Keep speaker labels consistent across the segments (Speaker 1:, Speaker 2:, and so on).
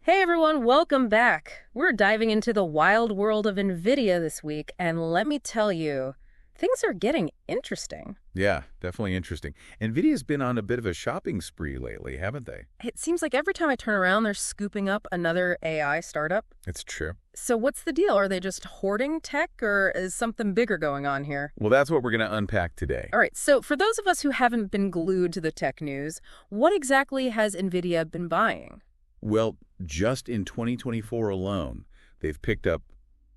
Speaker 1: Hey everyone, welcome back. We're diving into the wild world of Nvidia this week, and let me tell you, things are getting interesting.
Speaker 2: Yeah, definitely interesting. NVIDIA's been on a bit of a shopping spree lately, haven't they?
Speaker 1: It seems like every time I turn around, they're scooping up another AI startup.
Speaker 2: It's true.
Speaker 1: So what's the deal? Are they just hoarding tech, or is something bigger going on here?
Speaker 2: Well, that's what we're going to unpack today.
Speaker 1: All right, so for those of us who haven't been glued to the tech news, what exactly has Nvidia been buying?
Speaker 2: Well, just in 2024 alone, they've picked up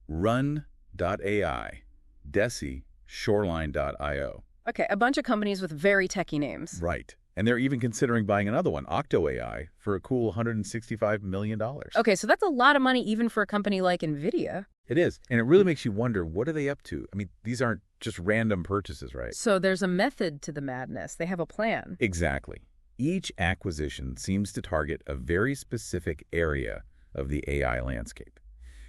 Speaker 2: Run.ai, Deci, Shoreline.io.
Speaker 1: Okay, a bunch of companies with very techy names.
Speaker 2: Right. And they're even considering buying another one, Octo.ai, for a cool $165 million.
Speaker 1: Okay, so that's a lot of money even for a company like Nvidia.
Speaker 2: It is. And it really makes you wonder, what are they up to? I mean, these aren't just random purchases, right?
Speaker 1: So there's a method to the madness. They have a plan.
Speaker 2: Exactly. Each acquisition seems to target a very specific area of the AI landscape.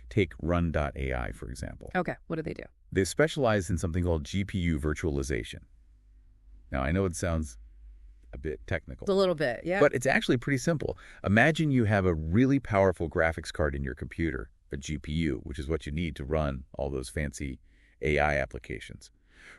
Speaker 2: Take Run.ai, for example.
Speaker 1: Okay, what do they do?
Speaker 2: They specialize in something called GPU virtualization. Now, I know it sounds a bit technical.
Speaker 1: A little bit, yeah.
Speaker 2: But it's actually pretty simple. Imagine you have a really powerful graphics card in your computer, a GPU, which is what you need to run all those fancy AI applications.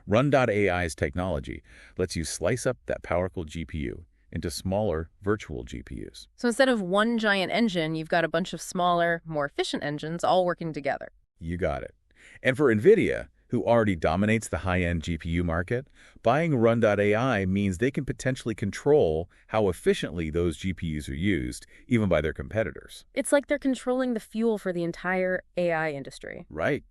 Speaker 2: Run.ai's technology lets you slice up that powerful GPU into smaller virtual GPUs.
Speaker 1: So instead of one giant engine, you've got a bunch of smaller, more efficient engines all working together.
Speaker 2: You got it. And for NVIDIA, who already dominates the high-end GPU market, buying Run.ai means they can potentially control how efficiently those GPUs are used, even by their competitors.
Speaker 1: It's like they're controlling the fuel for the entire AI industry.
Speaker 2: Right.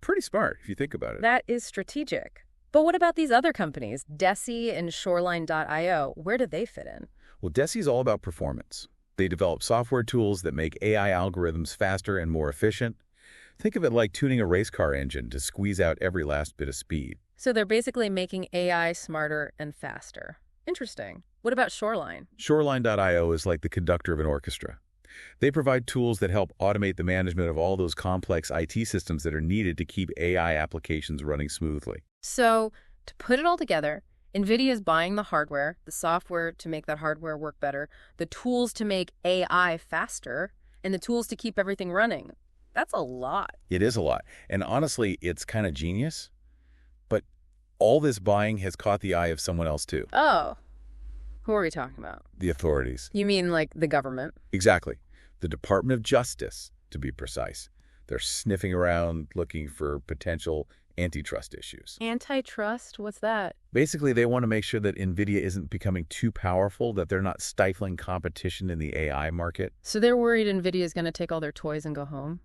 Speaker 2: Pretty smart, if you think about it.
Speaker 1: That is strategic. But what about these other companies, Deci and Shoreline.io? Where do they fit in?
Speaker 2: Well, Deci's all about performance. They develop software tools that make AI algorithms faster and more efficient. Think of it like tuning a race car engine to squeeze out every last bit of speed.
Speaker 1: So they're basically making AI smarter and faster. Interesting. What about Shoreline?
Speaker 2: Shoreline.io is like the conductor of an orchestra. They provide tools that help automate the management of all those complex IT systems that are needed to keep AI applications running smoothly.
Speaker 1: So, to put it all together, NVIDIA is buying the hardware, the software to make that hardware work better, the tools to make AI faster, and the tools to keep everything running. That's a lot.
Speaker 2: It is a lot. And honestly, it's kind of genius. But all this buying has caught the eye of someone else too.
Speaker 1: Oh. Who are we talking about?
Speaker 2: The authorities.
Speaker 1: You mean like the government?
Speaker 2: Exactly. The Department of Justice, to be precise. They're sniffing around looking for potential antitrust issues.
Speaker 1: Antitrust? What's that?
Speaker 2: Basically, they want to make sure that NVIDIA isn't becoming too powerful, that they're not stifling competition in the AI market.
Speaker 1: So they're worried NVIDIA is going to take all their toys and go home?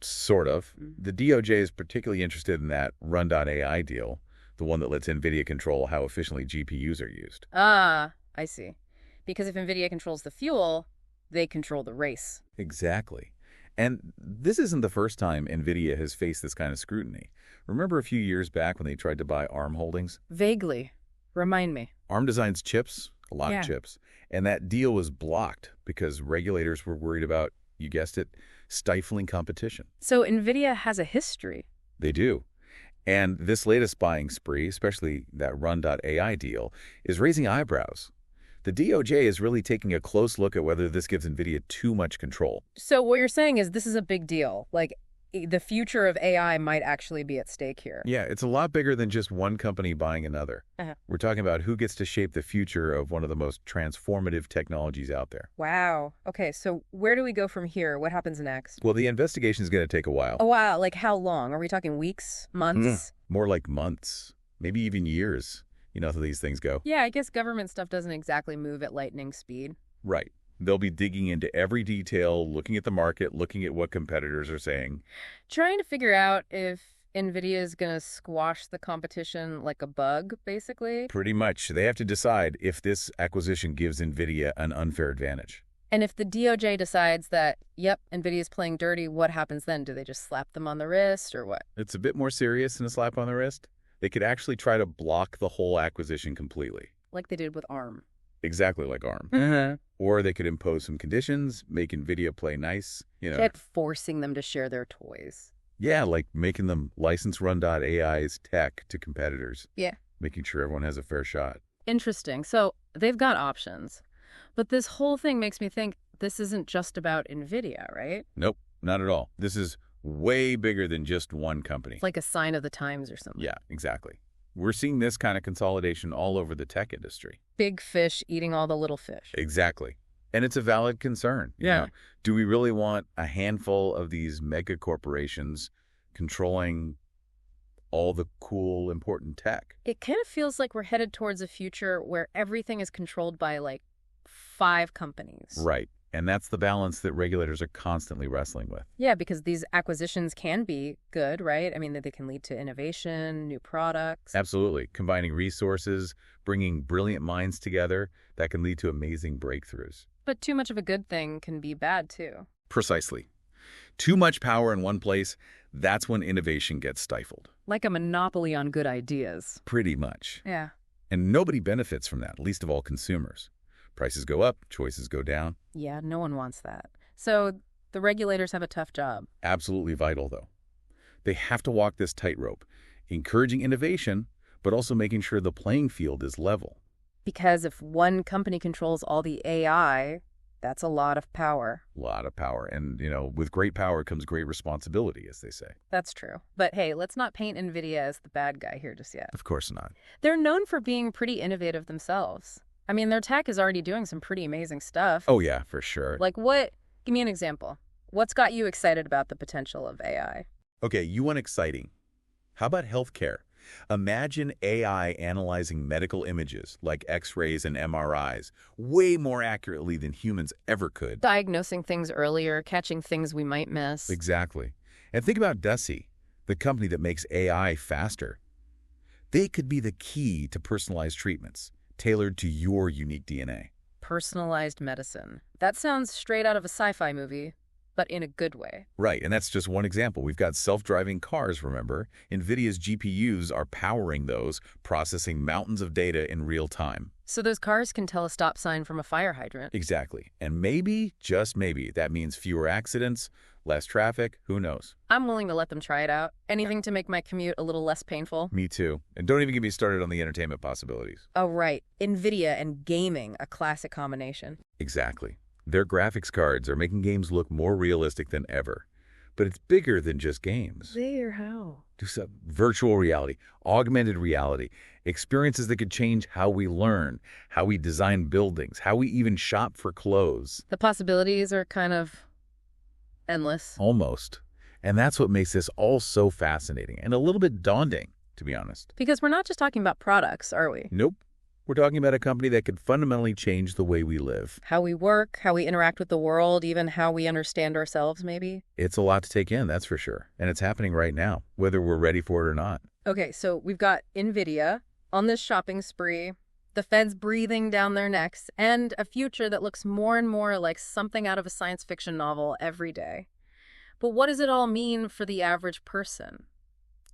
Speaker 2: Sort of. The DOJ is particularly interested in that Run.ai deal, the one that lets NVIDIA control how efficiently GPUs are used.
Speaker 1: Ah, I see. Because if NVIDIA controls the fuel, they control the race.
Speaker 2: Exactly. And this isn't the first time NVIDIA has faced this kind of scrutiny. Remember a few years back when they tried to buy ARM Holdings?
Speaker 1: Vaguely. Remind me.
Speaker 2: ARM designs chips, a lot of chips, and that deal was blocked because regulators were worried about, you guessed it, stifling competition.
Speaker 1: So NVIDIA has a history.
Speaker 2: They do. And this latest buying spree, especially that Run.ai deal, is raising eyebrows. The DOJ is really taking a close look at whether this gives NVIDIA too much control.
Speaker 1: So what you're saying is this is a big deal. Like, the future of AI might actually be at stake here.
Speaker 2: Yeah, it's a lot bigger than just one company buying another. We're talking about who gets to shape the future of one of the most transformative technologies out there.
Speaker 1: Wow. Okay, so where do we go from here? What happens next?
Speaker 2: Well, the investigation is going to take a while.
Speaker 1: A while? Like how long? Are we talking weeks? Months?
Speaker 2: More like months, maybe even years. You know how these things go.
Speaker 1: Yeah, I guess government stuff doesn't exactly move at lightning speed.
Speaker 2: Right. They'll be digging into every detail, looking at the market, looking at what competitors are saying.
Speaker 1: Trying to figure out if NVIDIA is going to squash the competition like a bug, basically.
Speaker 2: Pretty much. They have to decide if this acquisition gives NVIDIA an unfair advantage.
Speaker 1: And if the DOJ decides that, yep, NVIDIA's playing dirty, what happens then? Do they just slap them on the wrist or what?
Speaker 2: It's a bit more serious than a slap on the wrist. They could actually try to block the whole acquisition completely.
Speaker 1: Like they did with ARM.
Speaker 2: Exactly like ARM. Or they could impose some conditions, make NVIDIA play nice,
Speaker 1: Like forcing them to share their toys.
Speaker 2: Yeah, like making them license Run.ai's tech to competitors.
Speaker 1: Yeah.
Speaker 2: Making sure everyone has a fair shot.
Speaker 1: Interesting. So they've got options. But this whole thing makes me think this isn't just about Nvidia, right?
Speaker 2: Nope, not at all. This is way bigger than just one company.
Speaker 1: It's like a sign of the times or something.
Speaker 2: Yeah, exactly. We're seeing this kind of consolidation all over the tech industry.
Speaker 1: Big fish eating all the little fish.
Speaker 2: Exactly. And it's a valid concern.
Speaker 1: Yeah.
Speaker 2: Do we really want a handful of these mega corporations controlling all the cool, important tech?
Speaker 1: It kind of feels like we're headed towards a future where everything is controlled by like 5 companies.
Speaker 2: Right. And that's the balance that regulators are constantly wrestling with.
Speaker 1: Yeah, because these acquisitions can be good, right? I mean, they can lead to innovation, new products.
Speaker 2: Absolutely. Combining resources, bringing brilliant minds together, that can lead to amazing breakthroughs.
Speaker 1: But too much of a good thing can be bad, too.
Speaker 2: Precisely. Too much power in one place, that's when innovation gets stifled.
Speaker 1: Like a monopoly on good ideas.
Speaker 2: Pretty much.
Speaker 1: Yeah.
Speaker 2: And nobody benefits from that, least of all consumers. Prices go up, choices go down.
Speaker 1: Yeah, no one wants that. So the regulators have a tough job.
Speaker 2: Absolutely vital, though. They have to walk this tightrope, encouraging innovation, but also making sure the playing field is level.
Speaker 1: Because if one company controls all the AI, that's a lot of power.
Speaker 2: A lot of power. And, with great power comes great responsibility, as they say.
Speaker 1: That's true. But hey, let's not paint Nvidia as the bad guy here just yet.
Speaker 2: Of course not.
Speaker 1: They're known for being pretty innovative themselves. I mean, their tech is already doing some pretty amazing stuff.
Speaker 2: Oh, yeah, for sure.
Speaker 1: Like what? Give me an example. What's got you excited about the potential of AI?
Speaker 2: Okay, you want exciting. How about healthcare? Imagine AI analyzing medical images like X-rays and MRIs way more accurately than humans ever could.
Speaker 1: Diagnosing things earlier, catching things we might miss.
Speaker 2: Exactly. And think about Deci, the company that makes AI faster. They could be the key to personalized treatments, tailored to your unique DNA.
Speaker 1: Personalized medicine. That sounds straight out of a sci-fi movie, but in a good way.
Speaker 2: Right, and that's just one example. We've got self-driving cars, remember? Nvidia's GPUs are powering those, processing mountains of data in real time.
Speaker 1: So those cars can tell a stop sign from a fire hydrant.
Speaker 2: Exactly. And maybe, just maybe, that means fewer accidents, less traffic, who knows?
Speaker 1: I'm willing to let them try it out. Anything to make my commute a little less painful.
Speaker 2: Me too. And don't even get me started on the entertainment possibilities.
Speaker 1: Oh, right. Nvidia and gaming, a classic combination.
Speaker 2: Exactly. Their graphics cards are making games look more realistic than ever. But it's bigger than just games.
Speaker 1: There, how?
Speaker 2: Do some virtual reality, augmented reality, experiences that could change how we learn, how we design buildings, how we even shop for clothes.
Speaker 1: The possibilities are kind of endless.
Speaker 2: Almost. And that's what makes this all so fascinating and a little bit daunting, to be honest.
Speaker 1: Because we're not just talking about products, are we?
Speaker 2: Nope. We're talking about a company that could fundamentally change the way we live.
Speaker 1: How we work, how we interact with the world, even how we understand ourselves, maybe.
Speaker 2: It's a lot to take in, that's for sure. And it's happening right now, whether we're ready for it or not.
Speaker 1: Okay, so we've got Nvidia on this shopping spree, the feds breathing down their necks, and a future that looks more and more like something out of a science fiction novel every day. But what does it all mean for the average person?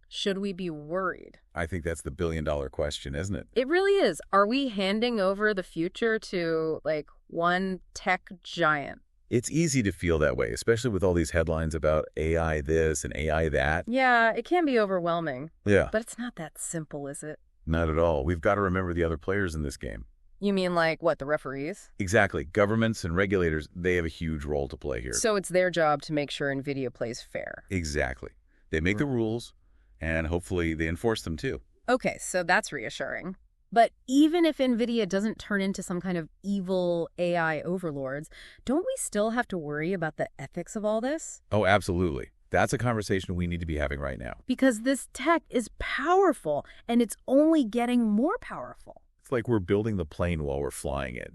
Speaker 1: Should we be worried?
Speaker 2: I think that's the billion-dollar question, isn't it?
Speaker 1: It really is. Are we handing over the future to, like, one tech giant?
Speaker 2: It's easy to feel that way, especially with all these headlines about AI this and AI that.
Speaker 1: Yeah, it can be overwhelming.
Speaker 2: Yeah.
Speaker 1: But it's not that simple, is it?
Speaker 2: Not at all. We've got to remember the other players in this game.
Speaker 1: You mean like, what, the referees?
Speaker 2: Exactly. Governments and regulators, they have a huge role to play here.
Speaker 1: So it's their job to make sure Nvidia plays fair.
Speaker 2: Exactly. They make the rules, and hopefully they enforce them too.
Speaker 1: Okay, so that's reassuring. But even if Nvidia doesn't turn into some kind of evil AI overlords, don't we still have to worry about the ethics of all this?
Speaker 2: Oh, absolutely. That's a conversation we need to be having right now.
Speaker 1: Because this tech is powerful, and it's only getting more powerful.
Speaker 2: It's like we're building the plane while we're flying it,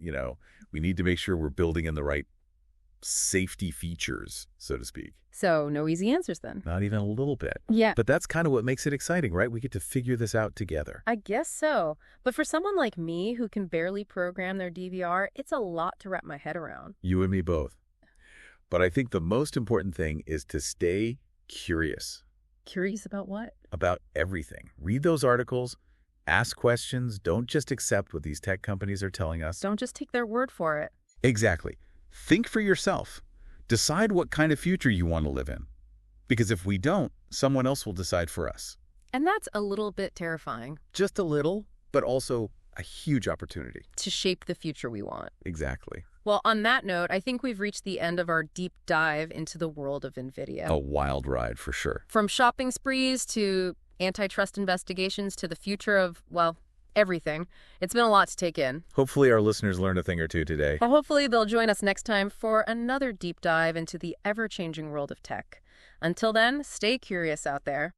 Speaker 2: We need to make sure we're building in the right safety features, so to speak.
Speaker 1: So no easy answers then.
Speaker 2: Not even a little bit.
Speaker 1: Yeah.
Speaker 2: But that's kind of what makes it exciting, right? We get to figure this out together.
Speaker 1: I guess so. But for someone like me who can barely program their DVR, it's a lot to wrap my head around.
Speaker 2: You and me both. But I think the most important thing is to stay curious.
Speaker 1: Curious about what?
Speaker 2: About everything. Read those articles, ask questions, don't just accept what these tech companies are telling us.
Speaker 1: Don't just take their word for it.
Speaker 2: Exactly. Think for yourself. Decide what kind of future you want to live in. Because if we don't, someone else will decide for us.
Speaker 1: And that's a little bit terrifying.
Speaker 2: Just a little, but also a huge opportunity.
Speaker 1: To shape the future we want.
Speaker 2: Exactly.
Speaker 1: Well, on that note, I think we've reached the end of our deep dive into the world of Nvidia.
Speaker 2: A wild ride for sure.
Speaker 1: From shopping sprees to antitrust investigations to the future of, well, everything. It's been a lot to take in.
Speaker 2: Hopefully our listeners learned a thing or two today.
Speaker 1: Well, hopefully they'll join us next time for another deep dive into the ever-changing world of tech. Until then, stay curious out there.